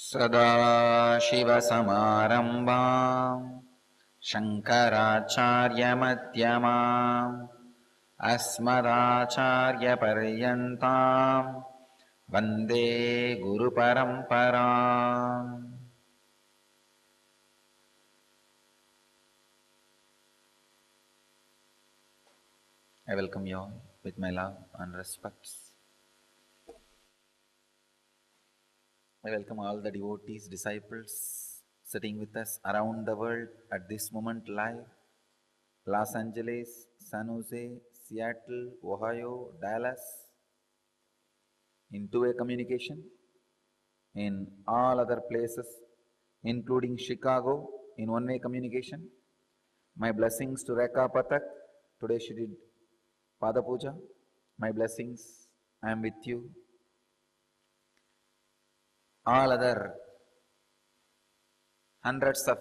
सदाशिवसमारम्भां शङ्कराचार्यमध्यमाम् अस्मदाचार्यपर्यन्तां वन्दे गुरुपरम्पराम्. I welcome you all with my love and respects. I welcome all the devotees, disciples sitting with us around the world at this moment live. Los Angeles, San Jose, Seattle, Ohio, Dallas, in two-way communication, in all other places, including Chicago, in one-way communication. My blessings to Rekha Pathak. Today she did Pada Puja. My blessings, I am with you. All other hundreds of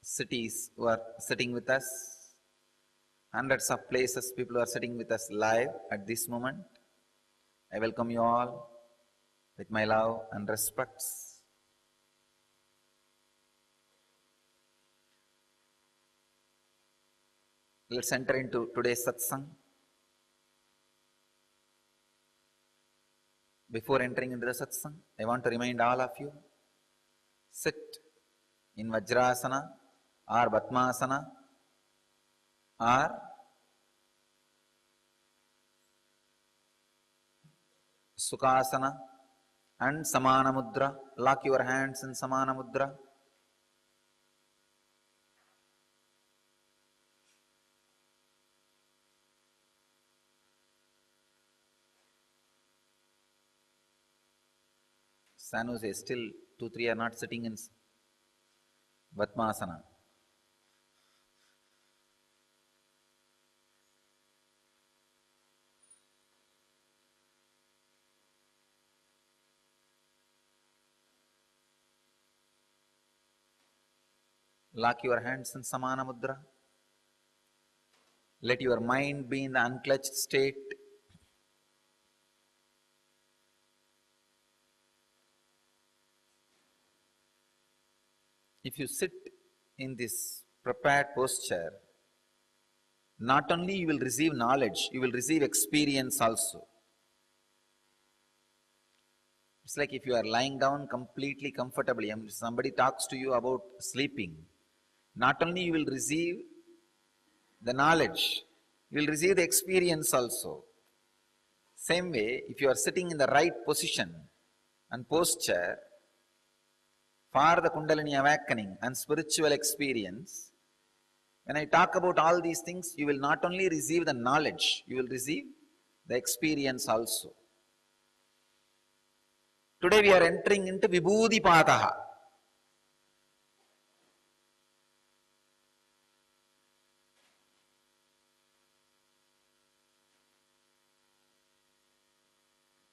cities who are sitting with us, hundreds of places people who are sitting with us live at this moment. I welcome you all with my love and respects. Let's enter into today's Satsang. Before entering into the Satsang, I want to remind all of you, sit in Vajrasana or Padmasana or Sukhasana and Samana Mudra. Lock your hands in Samana Mudra. San Jose, still 2-3 are not sitting in Padmasana. Lock your hands in Samana Mudra. Let your mind be in the unclutched state. If you sit in this prepared posture, not only you will receive knowledge, you will receive experience also. It's like if you are lying down completely comfortably and somebody talks to you about sleeping, not only you will receive the knowledge, you will receive the experience also. Same way, if you are sitting in the right position and posture for the Kundalini awakening and spiritual experience, when I talk about all these things, you will not only receive the knowledge, you will receive the experience also. Today we are entering into Vibhooti Padaha.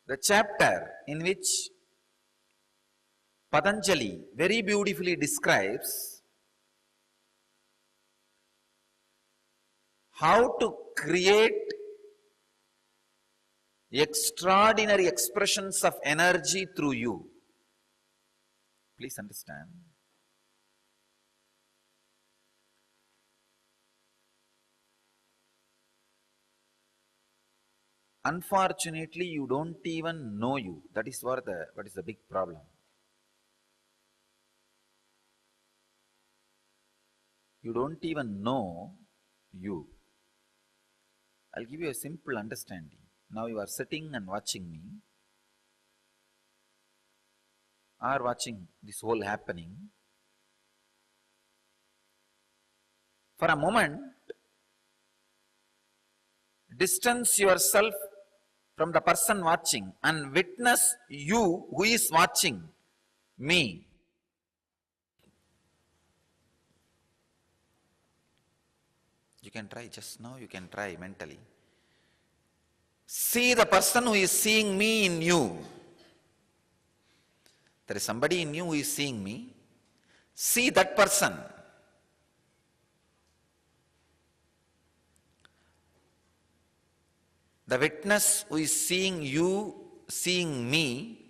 The chapter in which Patanjali very beautifully describes how to create extraordinary expressions of energy through you. Please understand. Unfortunately, you don't even know you. That is what is the big problem. You don't even know you. I'll give you a simple understanding. Now you are sitting and watching me, or watching this whole happening. For a moment, distance yourself from the person watching and witness you who is watching me. You can try just now, you can try mentally. See the person who is seeing me in you. There is somebody in you who is seeing me. See that person. The witness who is seeing you, seeing me,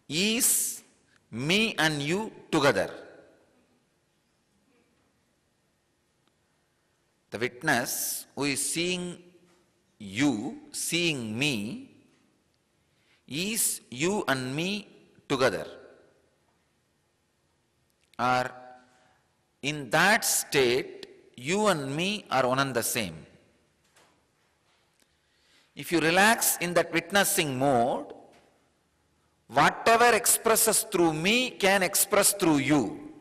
is me and you together. The witness who is seeing you, seeing me, is you and me together. Or in that state, you and me are one and the same. If you relax in that witnessing mode, whatever expresses through me can express through you.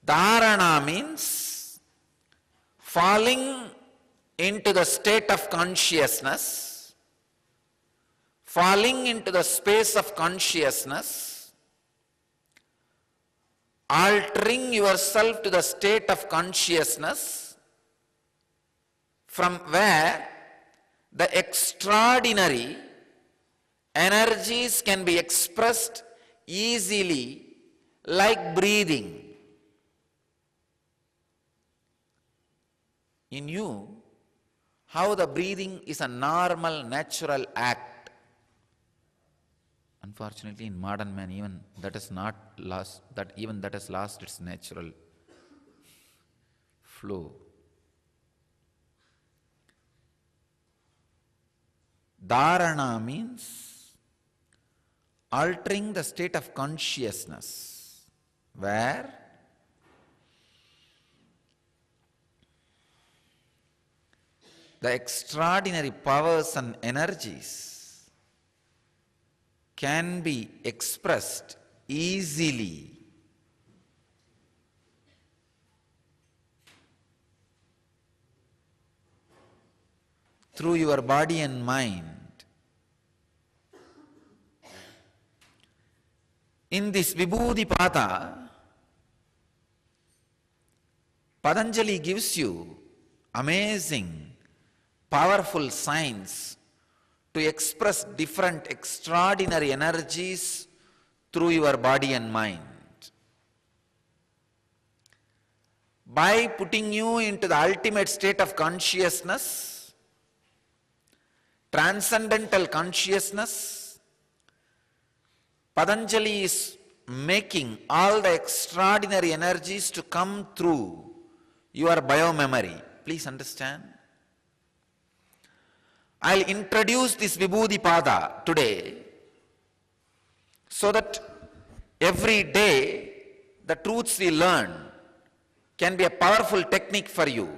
Dharana means falling into the state of consciousness, falling into the space of consciousness, altering yourself to the state of consciousness from where the extraordinary energies can be expressed easily like breathing. In you, how the breathing is a normal, natural act. Unfortunately, in modern man, even that has lost its natural flow. Dharana means altering the state of consciousness, where the extraordinary powers and energies can be expressed easily through your body and mind. In this Vibhooti Pada, Patanjali gives you amazing, powerful signs to express different extraordinary energies through your body and mind. By putting you into the ultimate state of consciousness, transcendental consciousness, Patanjali is making all the extraordinary energies to come through your biomemory. Please understand. I'll introduce this Vibhooti Pada today so that every day the truths we learn can be a powerful technique for you.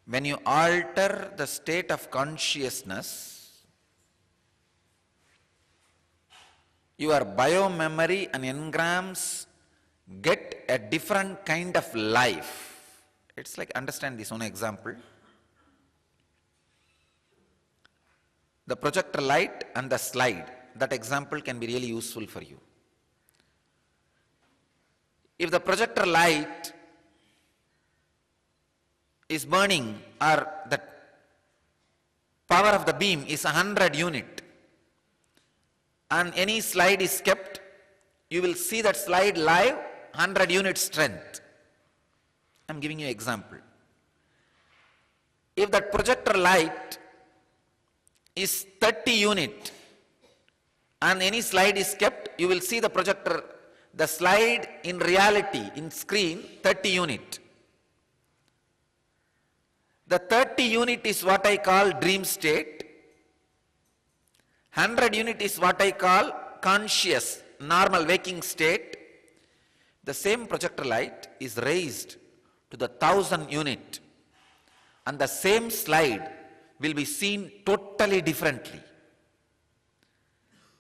When you alter the state of consciousness, your biomemory and engrams get a different kind of life. It's like, understand this one example. The projector light and the slide, that example can be really useful for you. If the projector light is burning, or the power of the beam is 100 unit, and any slide is kept, you will see that slide live 100 unit strength. I'm giving you an example. If that projector light is 30 unit and any slide is kept, you will see the slide in reality, in screen, 30 unit. The 30 unit is what I call dream state. 100 unit is what I call conscious, normal waking state. The same projector light is raised to the 1000 unit, and the same slide will be seen totally differently.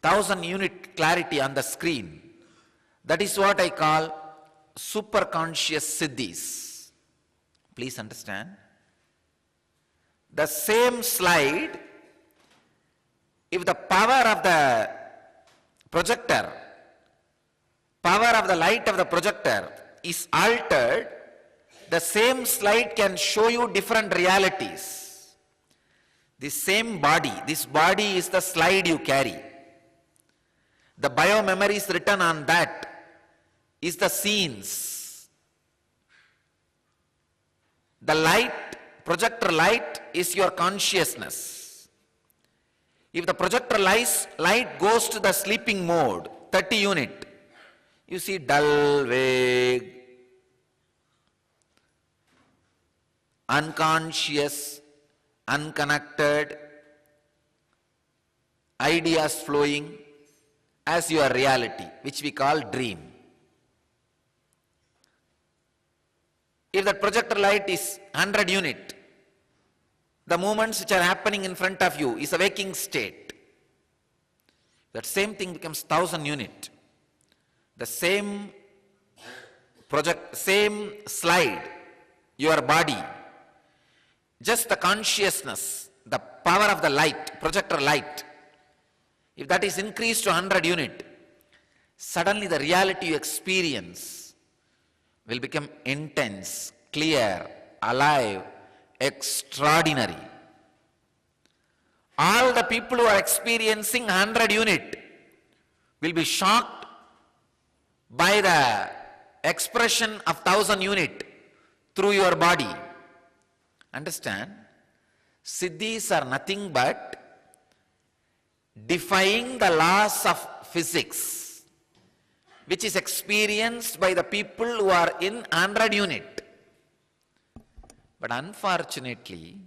1000 unit clarity on the screen. That is what I call superconscious siddhis. Please understand. The same slide, if the power of the projector, power of the light of the projector is altered, the same slide can show you different realities. This same body, this body is the slide you carry. The bio-memory is written on that, is the scenes. The light, projector light is your consciousness. If the projector light goes to the sleeping mode, 30 unit, you see dull, vague, unconscious, unconnected, ideas flowing as your reality, which we call dream. If that projector light is 100 unit, the movements which are happening in front of you is a waking state. That same thing becomes 1000 unit. The same slide, your body, just the consciousness, the power of the light, projector light, if that is increased to 100 unit, suddenly the reality you experience will become intense, clear, alive, extraordinary. All the people who are experiencing 100 unit will be shocked by the expression of 1000 unit through your body. Understand? Siddhis are nothing but defying the laws of physics, which is experienced by the people who are in 100 unit. But unfortunately,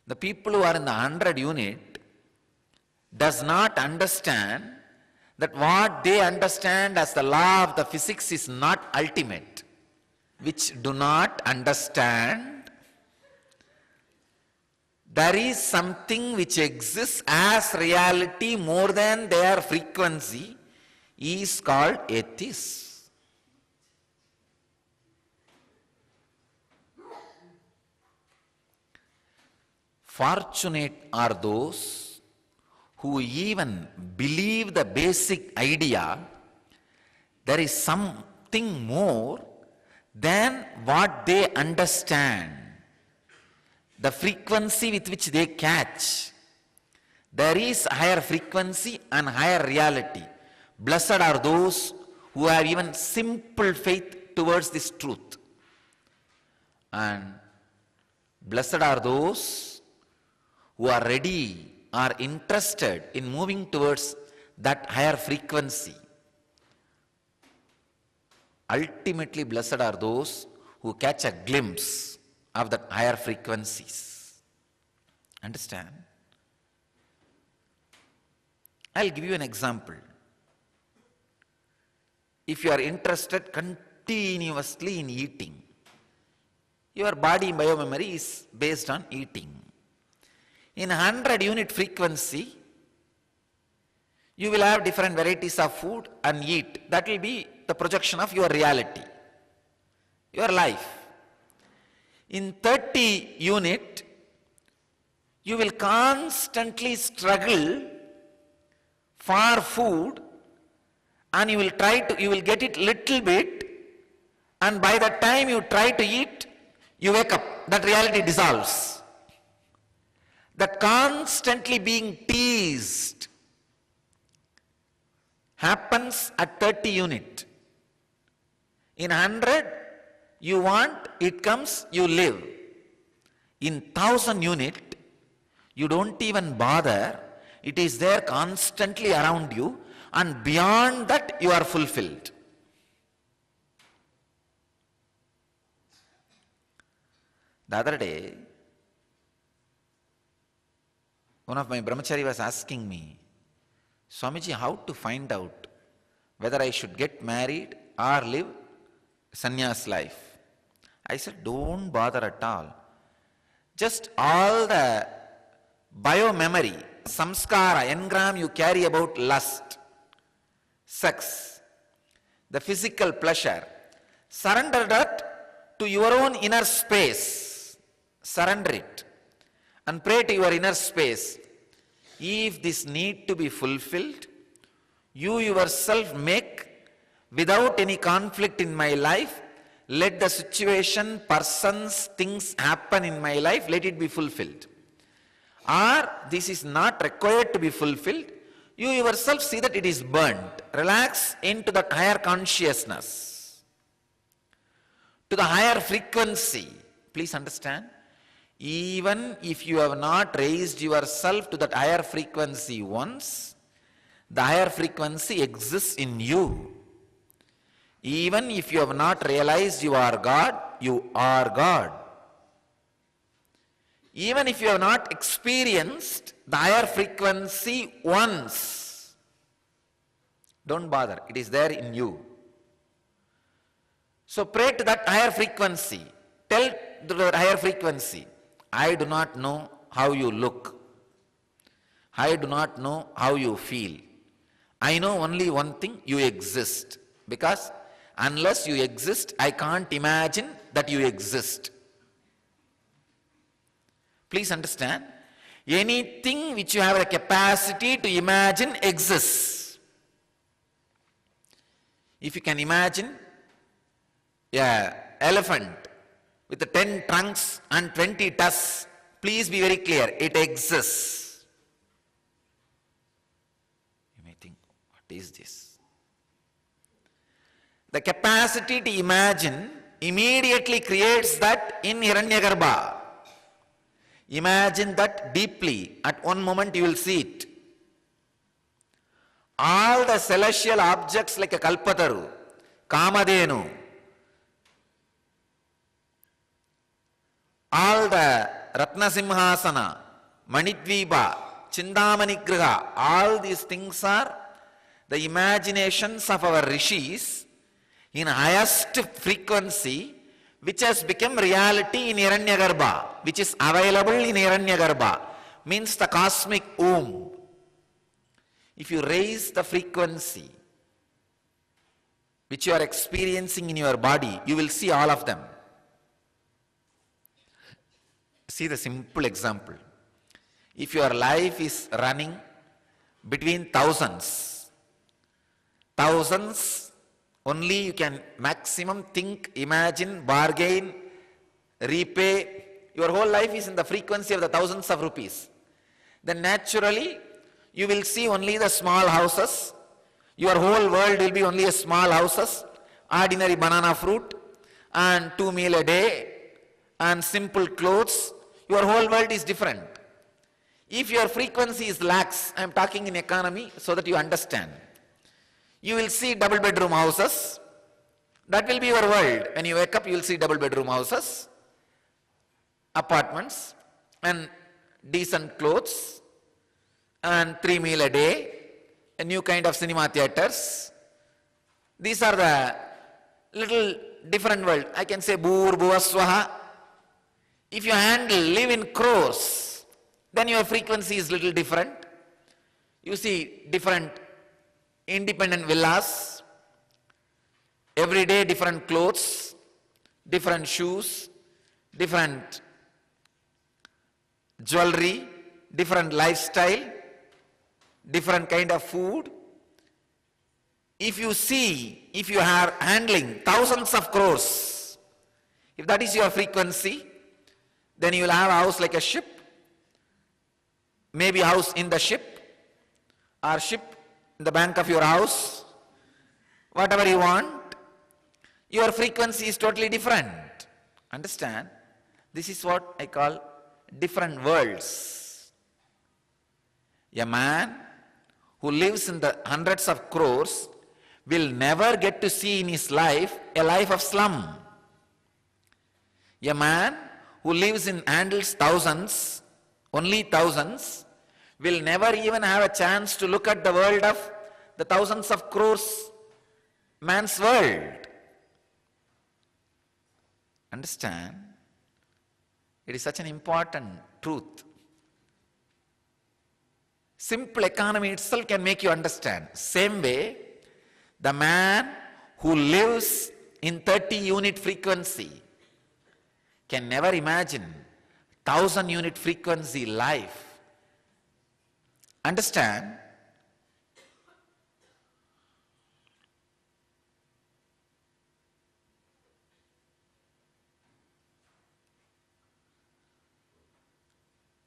the people who are in the 100 unit does not understand that what they understand as the law of the physics is not ultimate, which do not understand there is something which exists as reality more than their frequency, is called atheists. Fortunate are those who even believe the basic idea there is something more than what they understand. The frequency with which they catch, there is higher frequency and higher reality. Blessed are those who have even simple faith towards this truth. And blessed are those who are ready, are interested in moving towards that higher frequency. Ultimately, blessed are those who catch a glimpse of the higher frequencies. Understand? I'll give you an example. If you are interested continuously in eating, your body biomemory is based on eating. In 100 unit frequency, you will have different varieties of food and eat. That will be the projection of your reality, your life. In 30 unit, you will constantly struggle for food, and you will get it little bit, and by the time you try to eat, you wake up, that reality dissolves. That constantly being teased happens at 30 unit. In 100, you want, it comes, you live. In 1000 unit, you don't even bother. It is there constantly around you, and beyond that you are fulfilled. The other day, one of my brahmachari was asking me, Swamiji, how to find out whether I should get married or live sannyas life? I said, don't bother at all. Just all the bio-memory, samskara, engram you carry about lust, sex, the physical pleasure, surrender that to your own inner space. Surrender it and pray to your inner space. If this need to be fulfilled, you yourself make without any conflict in my life. Let the situation, persons, things happen in my life, let it be fulfilled. or this is not required to be fulfilled, you yourself see that it is burnt. Relax into that higher consciousness, to the higher frequency. Please understand, even if you have not raised yourself to that higher frequency once, the higher frequency exists in you. Even if you have not realized you are God, you are God. Even if you have not experienced the higher frequency once, don't bother, it is there in you. So pray to that higher frequency. Tell the higher frequency, I do not know how you look. I do not know how you feel. I know only one thing, you exist. Because unless you exist, I can't imagine that you exist. Please understand, anything which you have a capacity to imagine exists. If you can imagine an elephant with the 10 trunks and 20 tusks, please be very clear, it exists. You may think, what is this? The capacity to imagine immediately creates that in Hiranyagarbha. Imagine that deeply. At one moment you will see it. All the celestial objects like a Kalpataru, Kamadhenu, all the Ratnasimhasana, Manidvipa, Chindamani-griha, all these things are the imaginations of our rishis in highest frequency, which has become reality in Hiranyagarbha, which is available in Hiranyagarbha, means the cosmic womb. If you raise the frequency which you are experiencing in your body, you will see all of them. See the simple example. If your life is running between thousands, only you can maximum think, imagine, bargain, repay. Your whole life is in the frequency of the thousands of rupees. Then naturally, you will see only the small houses. Your whole world will be only a small houses, ordinary banana fruit, and 2 meals a day, and simple clothes. Your whole world is different. If your frequency is lax, I am talking in economy so that you understand. You will see double bedroom houses. That will be your world. When you wake up, you will see double bedroom houses, apartments, and decent clothes, and 3 meals a day, a new kind of cinema theaters. These are the little different world. I can say Bhur Bhuvaswaha. If you live in crores, then your frequency is little different. You see different independent villas, every day different clothes, different shoes, different jewelry, different lifestyle, different kind of food. If you are handling thousands of crores, if that is your frequency, then you will have a house like a ship, maybe a house in the ship, or ship in the bank of your house, whatever you want. Your frequency is totally different. Understand? This is what I call different worlds. A man who lives in the hundreds of crores will never get to see in his life a life of slum. A man who lives in handles thousands, only thousands, will never even have a chance to look at the world of the thousands of crores man's world. Understand? It is such an important truth. Simple economy itself can make you understand. Same way, the man who lives in 30 unit frequency can never imagine 1000 unit frequency life. Understand?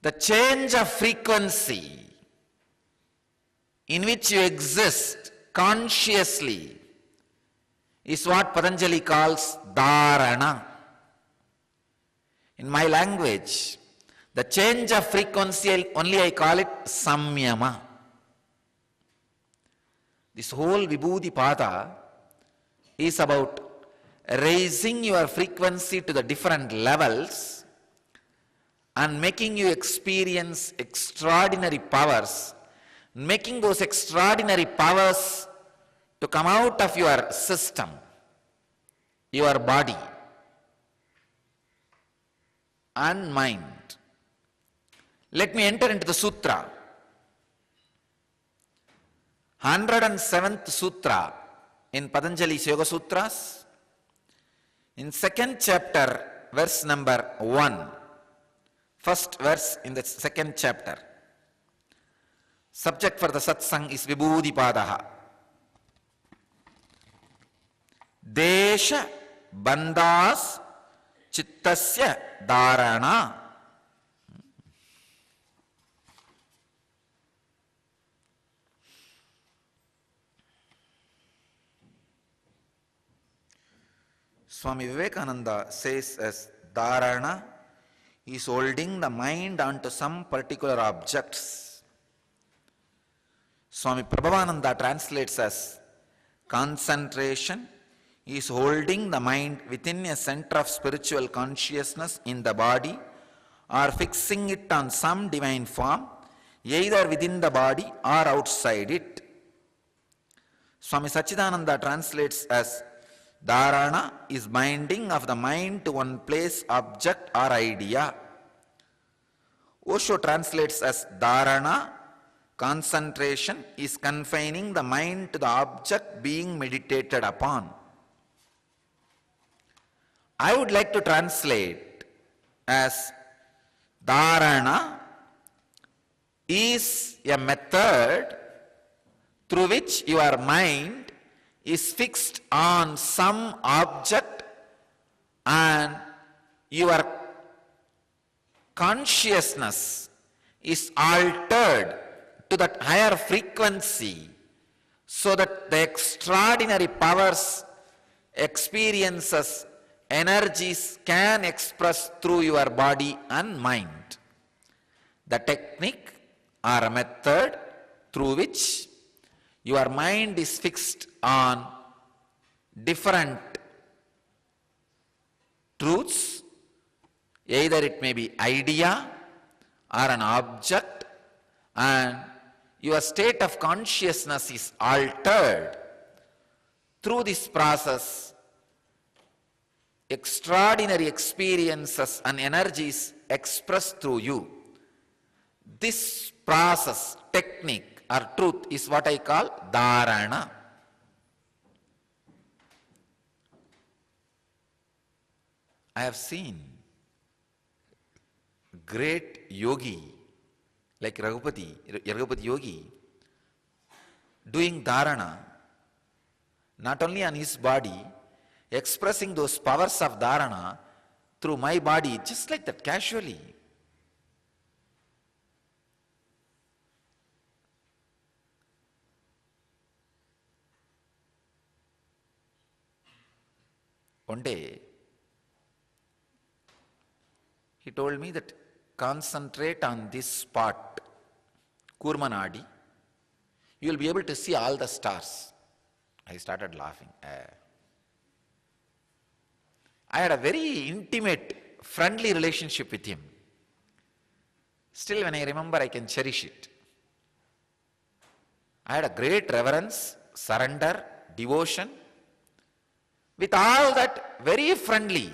The change of frequency in which you exist consciously is what Patanjali calls Dharana. In my language, the change of frequency, only I call it Samyama. This whole Vibhooti Pada is about raising your frequency to the different levels and making you experience extraordinary powers, making those extraordinary powers to come out of your system, your body and mind. Let me enter into the sutra. 107th sutra in Patanjali's Yoga Sutras, in 2nd chapter, verse number 1. First verse in the 2nd chapter. Subject for the Satsang is Vibhooti Padaha. Desha bandhas chittasya dharana. Swami Vivekananda says as dharana is holding the mind onto some particular objects. Swami Prabhavananda translates as concentration is holding the mind within a center of spiritual consciousness in the body or fixing it on some divine form, either within the body or outside it. Swami Sachidananda translates as dharana is binding of the mind to one place, object or idea. Osho translates as dharana, concentration is confining the mind to the object being meditated upon. I would like to translate as dharana is a method through which your mind is fixed on some object and your consciousness is altered to that higher frequency so that the extraordinary powers, experiences, energies can express through your body and mind. The technique or a method through which your mind is fixed on different truths, either it may be idea or an object, and your state of consciousness is altered. Through this process, extraordinary experiences and energies expressed through you. This process, technique or truth is what I call dharana. I have seen great yogi like Ragupathi Yogi doing dharana not only on his body, expressing those powers of dharana through my body just like that, casually. One day, he told me that concentrate on this spot, Kurmanadi, you will be able to see all the stars. I started laughing. I had a very intimate, friendly relationship with him. Still, when I remember, I can cherish it. I had a great reverence, surrender, devotion. With all that, very friendly.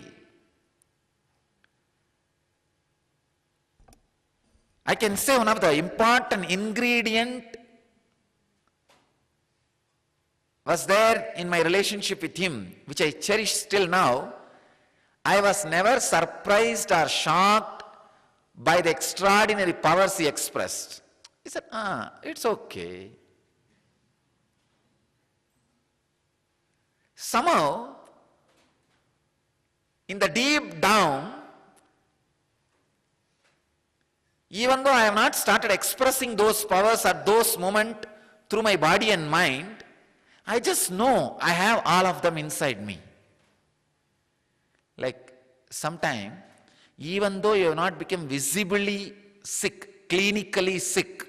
I can say one of the important ingredient was there in my relationship with him, which I cherish still now. I was never surprised or shocked by the extraordinary powers he expressed. He said, it's okay. Somehow, in the deep down, Even though I have not started expressing those powers at those moments through my body and mind, I just know I have all of them inside me. Like sometime, even though you have not become visibly sick, clinically sick,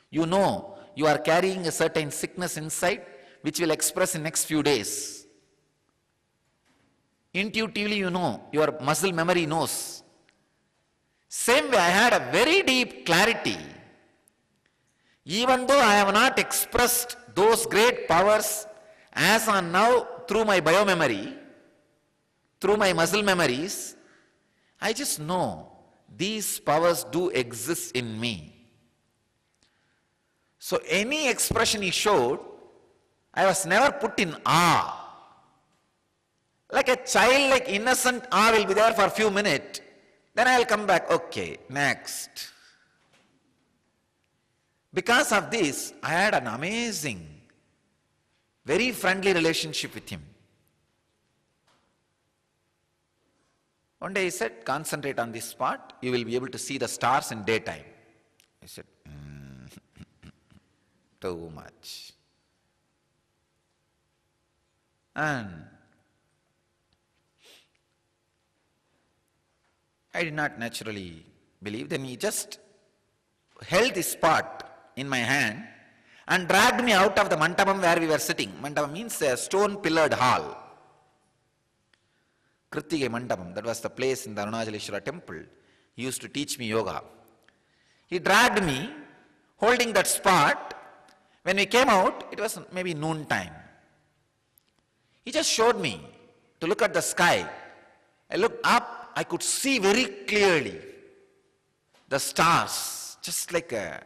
you know you are carrying a certain sickness inside which will express in next few days. Intuitively you know, your muscle memory knows. Same way I had a very deep clarity. Even though I have not expressed those great powers as on now through my biomemory, through my muscle memories, I just know these powers do exist in me. So any expression he showed, I was never put in awe. Like a childlike innocent awe will be there for a few minutes, then I will come back, okay, next. Because of this, I had an amazing, very friendly relationship with him. One day he said, concentrate on this spot, you will be able to see the stars in daytime. I said, too much. And I did not naturally believe. Then he just held this spot in my hand and dragged me out of the mandapam where we were sitting. Mandapam means a stone pillared hall. Kritige Mandapam, that was the place in the Arunachalaswara temple. He used to teach me yoga. He dragged me, holding that spot. When we came out, it was maybe noon time. He just showed me to look at the sky. I looked up, I could see very clearly the stars, just like a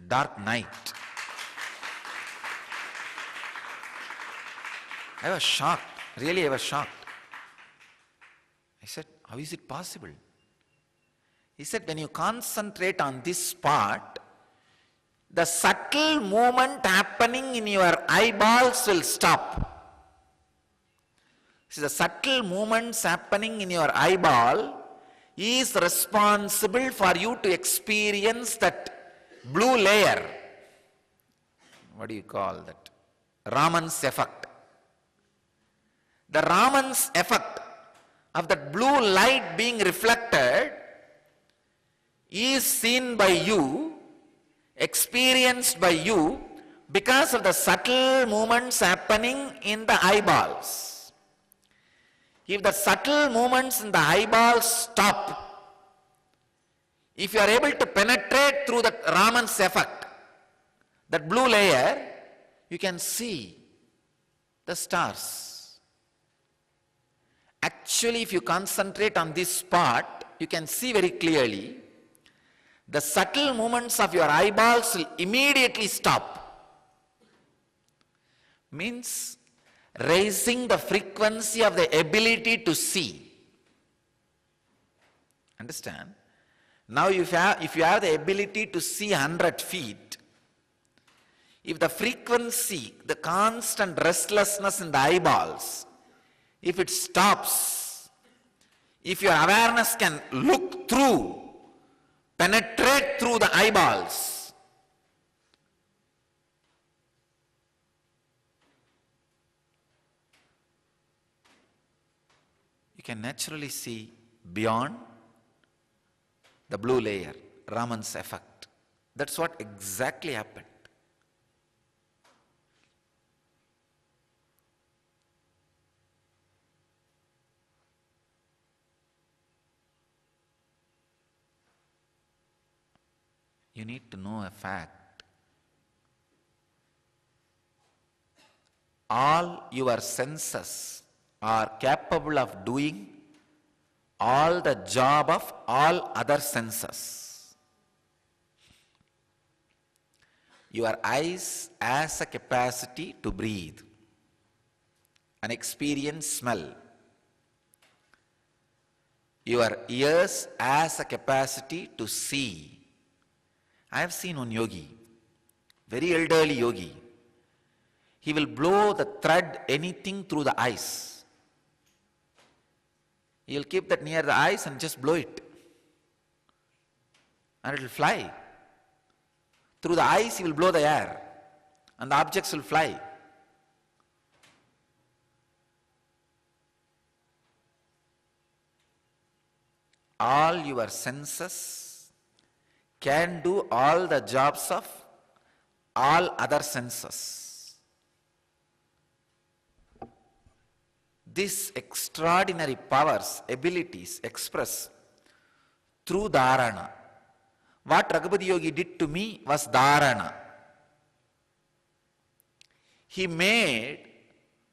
dark night. I was shocked, really I was shocked. I said, how is it possible? He said, when you concentrate on this spot, the subtle movement happening in your eyeballs will stop. See, the subtle movements happening in your eyeball is responsible for you to experience that blue layer. What do you call that? Raman's effect. The Raman's effect of that blue light being reflected is seen by you, experienced by you because of the subtle movements happening in the eyeballs. If the subtle movements in the eyeballs stop, if you are able to penetrate through the Raman's effect, that blue layer, you can see the stars. Actually, if you concentrate on this spot, you can see very clearly the subtle movements of your eyeballs will immediately stop. Means raising the frequency of the ability to see. Understand? Now if you have the ability to see 100 feet, if the frequency, the constant restlessness in the eyeballs, if it stops, if your awareness can look through, penetrate through the eyeballs, you can naturally see beyond the blue layer, Raman's effect. That's what exactly happened. You need to know a fact. All your senses are capable of doing all the job of all other senses. Your eyes has a capacity to breathe and experience smell. Your ears has a capacity to see. I have seen one yogi, very elderly yogi. He will blow the thread, anything through the eyes. He will keep that near the eyes and just blow it. and it will fly. Through the eyes, he will blow the air and the objects will fly. All your senses can do all the jobs of all other senses. These extraordinary powers, abilities express through dharana. What Ragupathi Yogi did to me was dharana. He made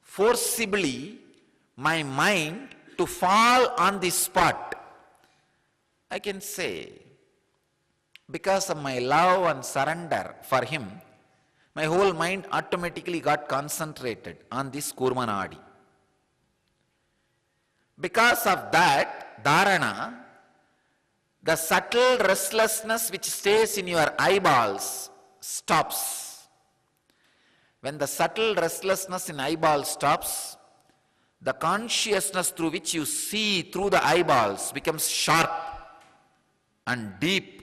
forcibly my mind to fall on the spot. I can say, because of my love and surrender for him, my whole mind automatically got concentrated on this Kurmanadi. Because of that dharana, the subtle restlessness which stays in your eyeballs stops. When the subtle restlessness in eyeball stops, the consciousness through which you see through the eyeballs becomes sharp and deep,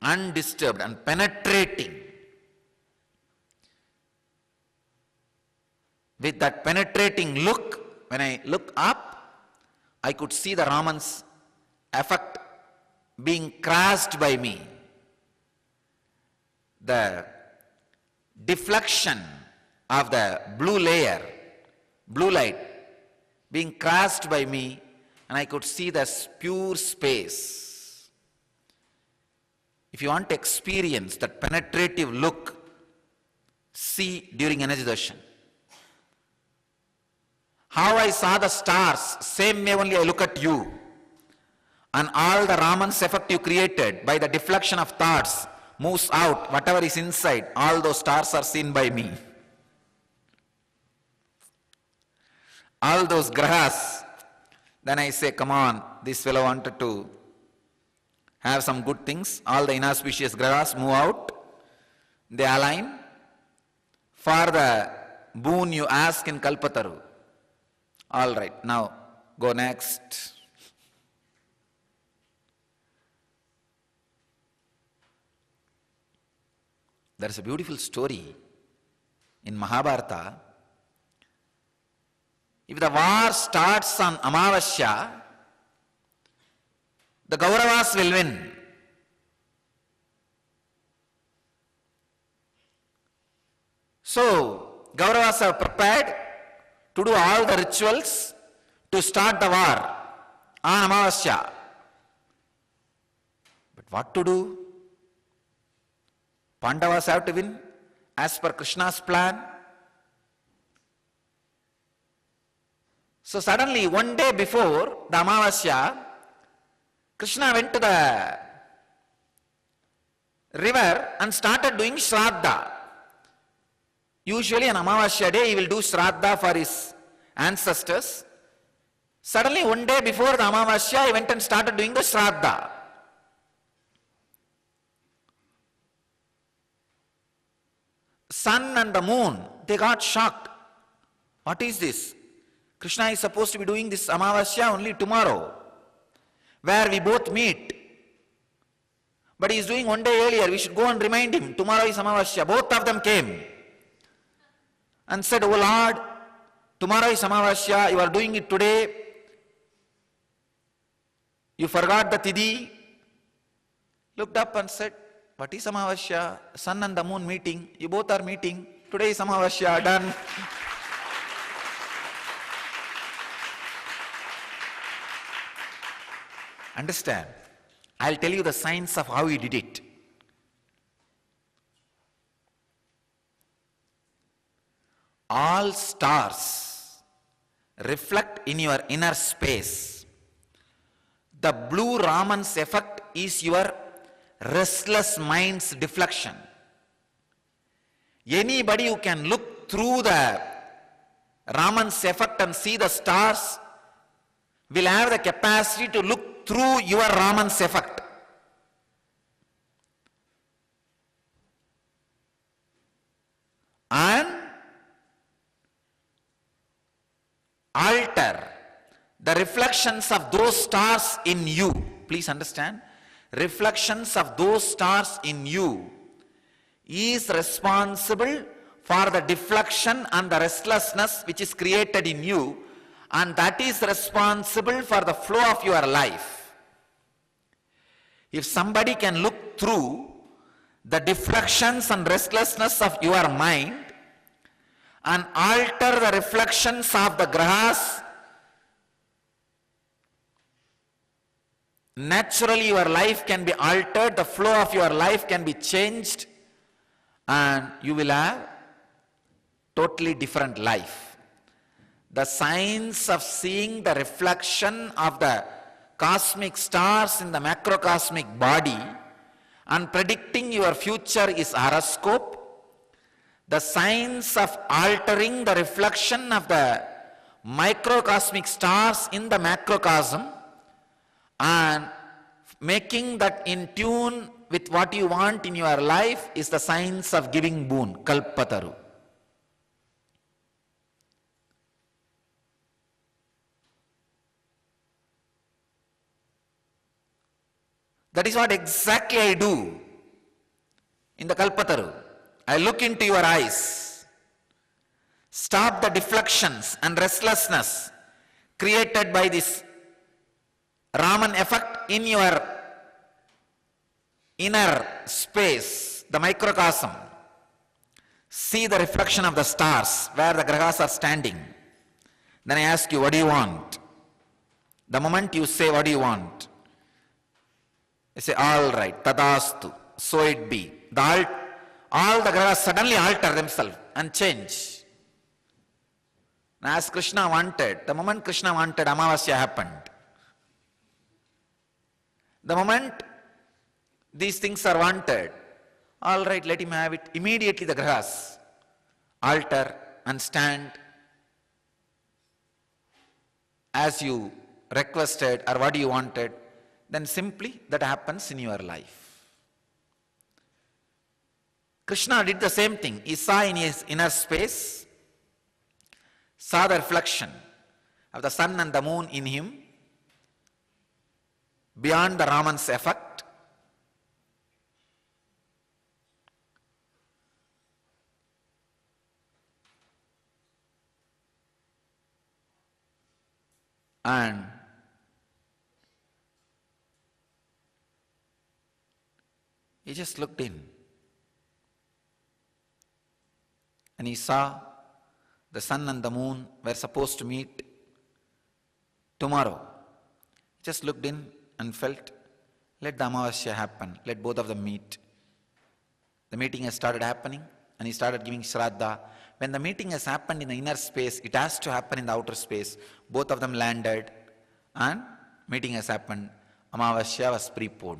undisturbed and penetrating. With that penetrating look, when I look up, I could see the Raman's effect being crushed by me. The deflection of the blue layer, blue light, being crushed by me, and I could see the pure space. If you want to experience that penetrative look, see during energy darshan. How I saw the stars, same way only I look at you. And all the Raman's effect you created by the deflection of thoughts moves out, whatever is inside, all those stars are seen by me. All those grahas, then I say, come on, this fellow wanted to have some good things, all the inauspicious grahas move out, they align for the boon you ask in Kalpataru. All right, now go next. There is a beautiful story in Mahabharata. If the war starts on Amavasya, the Kauravas will win. So, Kauravas are prepared to do all the rituals to start the war on Amavasya. But what to do? Pandavas have to win as per Krishna's plan. So suddenly, one day before the Amavasya, Krishna went to the river and started doing Shraddha. Usually on Amavasya day, he will do Shraddha for his ancestors. Suddenly, one day before the Amavasya, he went and started doing the Shraddha. Sun and the moon, they got shocked. What is this? Krishna is supposed to be doing this Amavasya only tomorrow, where we both meet. But he is doing one day earlier. We should go and remind him. Tomorrow is Amavasya. Both of them came and said, "Oh Lord, tomorrow is Amavasya. You are doing it today. You forgot the Tidhi." Looked up and said, "What is Amavasya? Sun and the moon meeting. You both are meeting. Today is Amavasya. Done." Understand? I'll tell you the science of how he did it. All stars reflect in your inner space. The blue Raman's effect is your restless mind's deflection. Anybody who can look through the Raman's effect and see the stars will have the capacity to look through your Raman's effect. And alter the reflections of those stars in you. Please understand, reflections of those stars in you is responsible for the deflection and the restlessness which is created in you, and that is responsible for the flow of your life. If somebody can look through the deflections and restlessness of your mind and alter the reflections of the grahas, naturally your life can be altered, the flow of your life can be changed, and you will have totally different life. The science of seeing the reflection of the cosmic stars in the macrocosmic body and predicting your future is horoscope. The science of altering the reflection of the microcosmic stars in the macrocosm and making that in tune with what you want in your life is the science of giving boon, kalpataru. That is what exactly I do in the kalpataru. I look into your eyes, stop the deflections and restlessness created by this Raman effect in your inner space, the microcosm. See the reflection of the stars where the grahas are standing. Then I ask you, what do you want? The moment you say, what do you want? I say, all right, tadastu, so it be. All the grahas suddenly alter themselves and change. Now, as Krishna wanted, the moment Krishna wanted, Amavasya happened. The moment these things are wanted, all right, let him have it. Immediately the grahas alter and stand as you requested or what you wanted. Then simply that happens in your life. Krishna did the same thing. He saw in his inner space, saw the reflection of the sun and the moon in him, beyond the Raman's effect. And he just looked in and he saw the sun and the moon were supposed to meet tomorrow. He just looked in and felt, let the Amavasya happen, let both of them meet. The meeting has started happening and he started giving Shraddha. When the meeting has happened in the inner space, it has to happen in the outer space. Both of them landed and meeting has happened. Amavasya was preponed.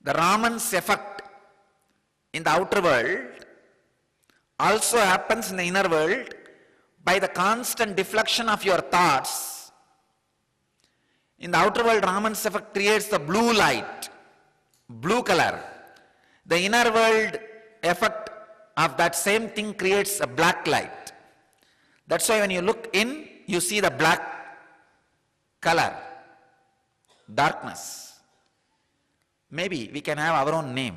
The Raman's effect in the outer world also happens in the inner world by the constant deflection of your thoughts. In the outer world, Raman's effect creates the blue light, blue color. The inner world effect of that same thing creates a black light. That's why when you look in, you see the black color, darkness. Maybe we can have our own name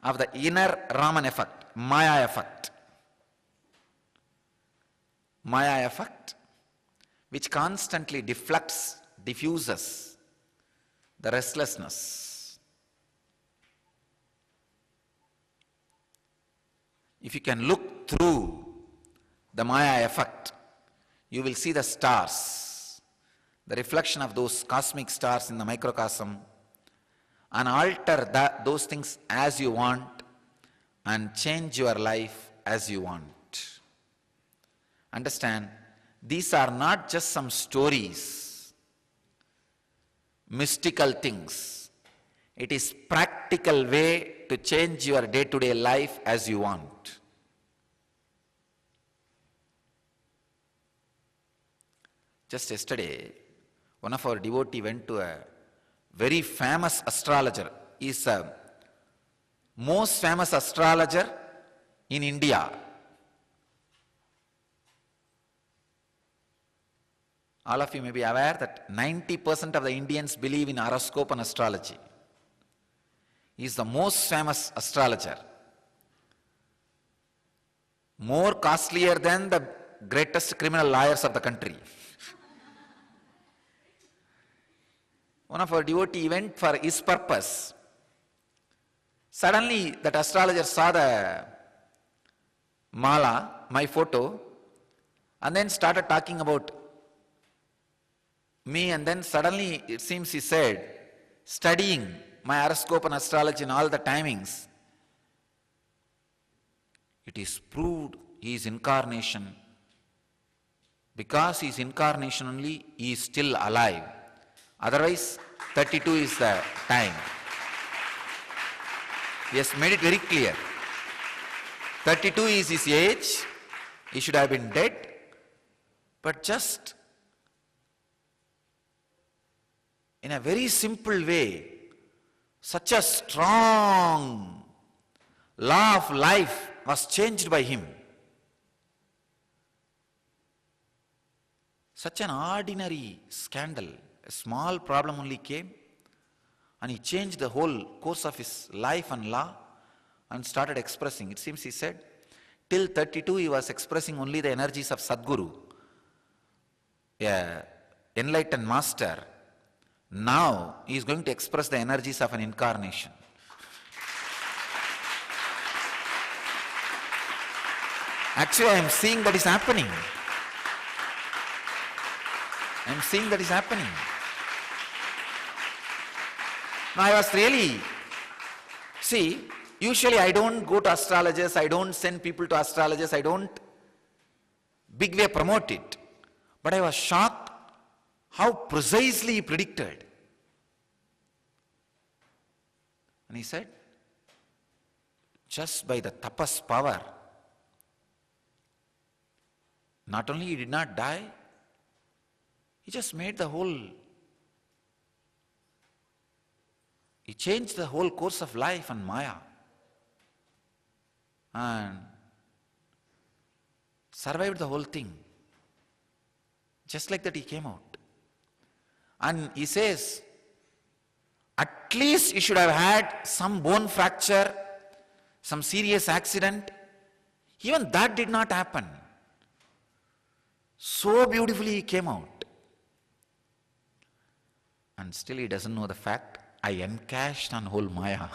of the inner Raman effect, Maya effect. Maya effect, which constantly deflects, diffuses the restlessness. If you can look through the Maya effect, you will see the stars, the reflection of those cosmic stars in the microcosm, and alter those things as you want and change your life as you want. Understand, these are not just some stories, mystical things. It is practical way to change your day-to-day life as you want. Just yesterday, one of our devotee went to a very famous astrologer. He's a most famous astrologer in India. All of you may be aware that 90% of the Indians believe in horoscope and astrology. He is the most famous astrologer. More costlier than the greatest criminal lawyers of the country. One of our devotee went for his purpose. Suddenly that astrologer saw the mala, my photo, and then started talking about me, and then suddenly it seems he said, studying my horoscope and astrology and all the timings, it is proved he is incarnation. Because he is incarnation only, he is still alive. Otherwise, 32 is the time. He has made it very clear. 32 is his age, he should have been dead, but just in a very simple way, such a strong law of life was changed by him. Such an ordinary scandal, a small problem only came, and he changed the whole course of his life and law and started expressing. It seems he said, till 32 he was expressing only the energies of Sadguru, a enlightened master. Now he is going to express the energies of an incarnation. Actually, I am seeing that is happening. I am seeing that is happening. Now I was really, see, usually I don't go to astrologers, I don't send people to astrologers, I don't big way promote it. But I was shocked how precisely he predicted. And he said, just by the tapas power, not only he did not die, he just made the whole, he changed the whole course of life and Maya. And survived the whole thing. Just like that he came out. And he says, at least he should have had some bone fracture, some serious accident. Even that did not happen. So beautifully he came out. And still he doesn't know the fact, I encashed on whole Maya.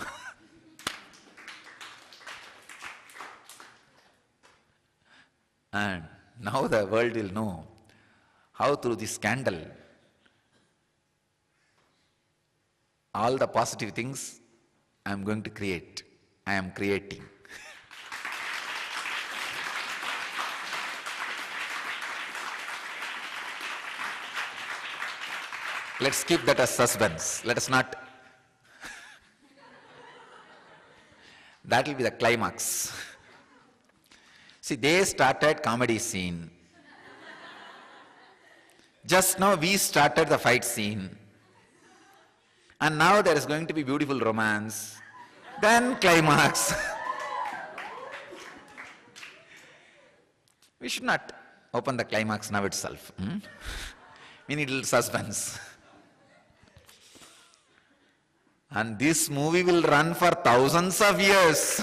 And now the world will know how through this scandal, all the positive things I am going to create, I am creating. Let's keep that as suspense. Let us not. That will be the climax. See, they started comedy scene. Just now we started the fight scene. And now there is going to be beautiful romance. Then climax. We should not open the climax now itself. We need a little suspense. And this movie will run for thousands of years.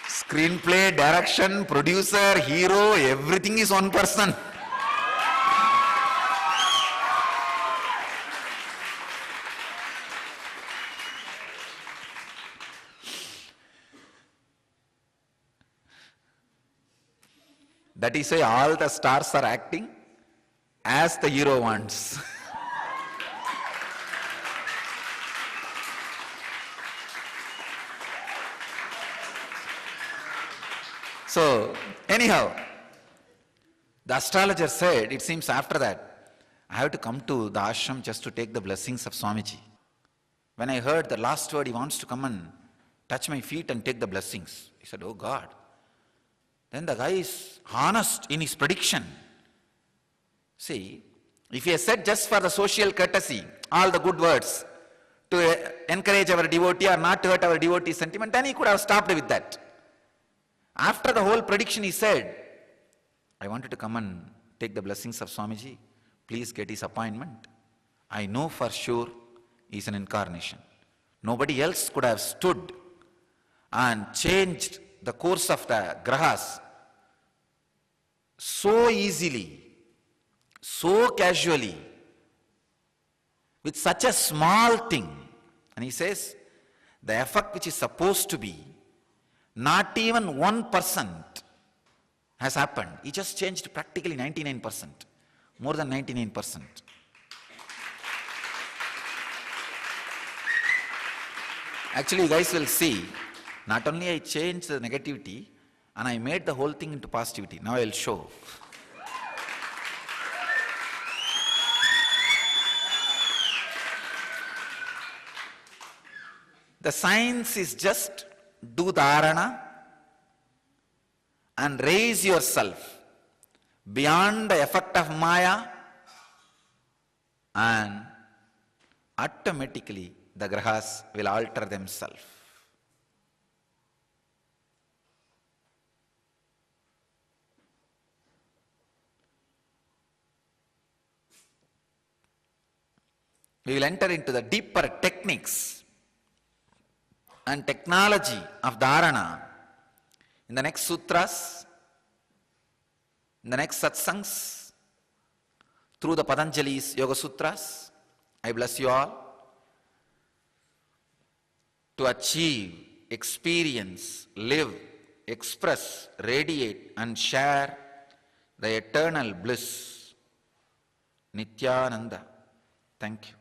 Screenplay, direction, producer, hero, everything is one person. That is why all the stars are acting as the hero wants. So, anyhow, the astrologer said, it seems after that, I have to come to the ashram just to take the blessings of Swamiji. When I heard the last word, he wants to come and touch my feet and take the blessings. He said, oh God. Then the guy is honest in his prediction. See, if he has said just for the social courtesy, all the good words, to encourage our devotee or not to hurt our devotee sentiment, then he could have stopped with that. After the whole prediction, he said, I wanted to come and take the blessings of Swamiji. Please get his appointment. I know for sure he's an incarnation. Nobody else could have stood and changed the course of the grahas so easily, so casually, with such a small thing. And he says, the effect which is supposed to be not even 1% has happened. He just changed practically 99%, more than 99%. Actually, you guys will see, not only I changed the negativity, and I made the whole thing into positivity. Now I will show. The science is just do dharana and raise yourself beyond the effect of Maya, and automatically the grahas will alter themselves. We will enter into the deeper techniques and technology of dharana in the next sutras, in the next satsangs, through the Patanjali's Yoga Sutras. I bless you all to achieve, experience, live, express, radiate and share the eternal bliss. Nithyananda. Thank you.